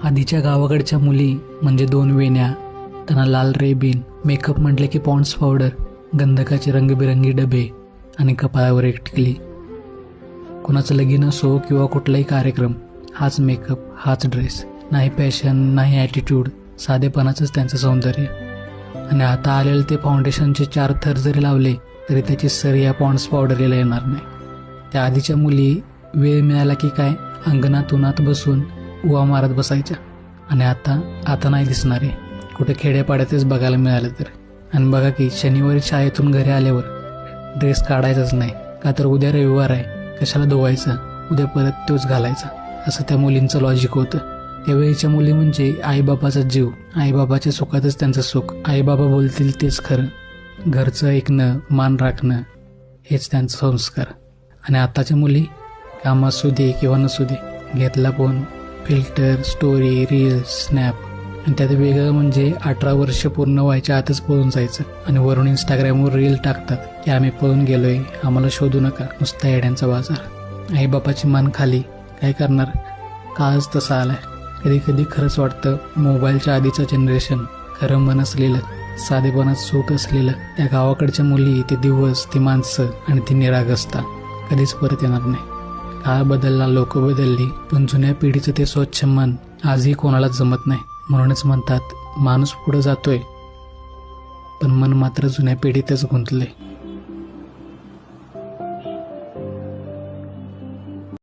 आधीच्या गावाकडच्या मुली म्हणजे दोन वेण्या, त्यांना लाल रेबीन, मेकअप म्हटले की पॉन्ड्स पावडर, गंधकाचे रंगबिरंगी डबे आणि कपाळावर एक टिकली. कुणाचं लगीन असो किंवा कुठलाही कार्यक्रम, हाच मेकअप, हाच ड्रेस. नाही पॅशन, नाही ॲटिट्यूड, साधेपणाचंच त्यांचं सौंदर्य. आणि आता आलेलं ते फाउंडेशनचे 4 थर जरी लावले तरी त्याची सर या पॉन्ड्स पावडरीला येणार नाही. त्या आधीच्या मुली वेळ मिळाला की काय अंगणात उन्हात बसून उवा मारत बसायच्या. आणि आता नाही दिसणार आहे. कुठे खेड्यापाड्यातच बघायला मिळालं तर. आणि बघा की शनिवारी शाळेतून घरी आल्यावर ड्रेस काढायचाच नाही, का तर उद्या रविवार आहे, कशाला धुवायचा, उद्या परत तोच घालायचा, असं त्या मुलींचं लॉजिक होतं. त्यावेळीच्या मुली म्हणजे आईबाबाचा जीव, आईबाबाच्या सुखातच त्यांचं सुख, आईबाबा बोलतील तेच खरं, घरचं ऐकणं, मान राखणं हेच त्यांचं संस्कार. आणि आताच्या मुली काम असू दे किंवा नसू दे, घेतला phone, filter, story, reels, snap. आणि त्यात वेगळं म्हणजे 18 वर्ष पूर्ण व्हायच्या आतच पळून जायचं आणि वरून इंस्टाग्रामवर रील टाकतात की आम्ही पळून गेलोय, आम्हाला शोधू नका. नुसता येड्यांचा बाजार. आईबापाची मान खाली, काय करणार, काळच तसा आलाय. कधी कधी खरंच वाटतं मोबाईलच्या आधीचं जनरेशन खरं मन असलेलं, साधेपणात सुख असलेलं, त्या गावाकडच्या मुली, ते दिवस, ती माणसं आणि ती निरागसता कधीच परत येणार नाही. काळ बदलला, लोक बदलली, पण जुन्या पिढीचं ते स्वच्छ मन आजही कोणालाच जमत नाही. म्हणूनच म्हणतात माणूस पुढे जातोय पण मन मात्र जुन्या पिढीतच गुंतलंय.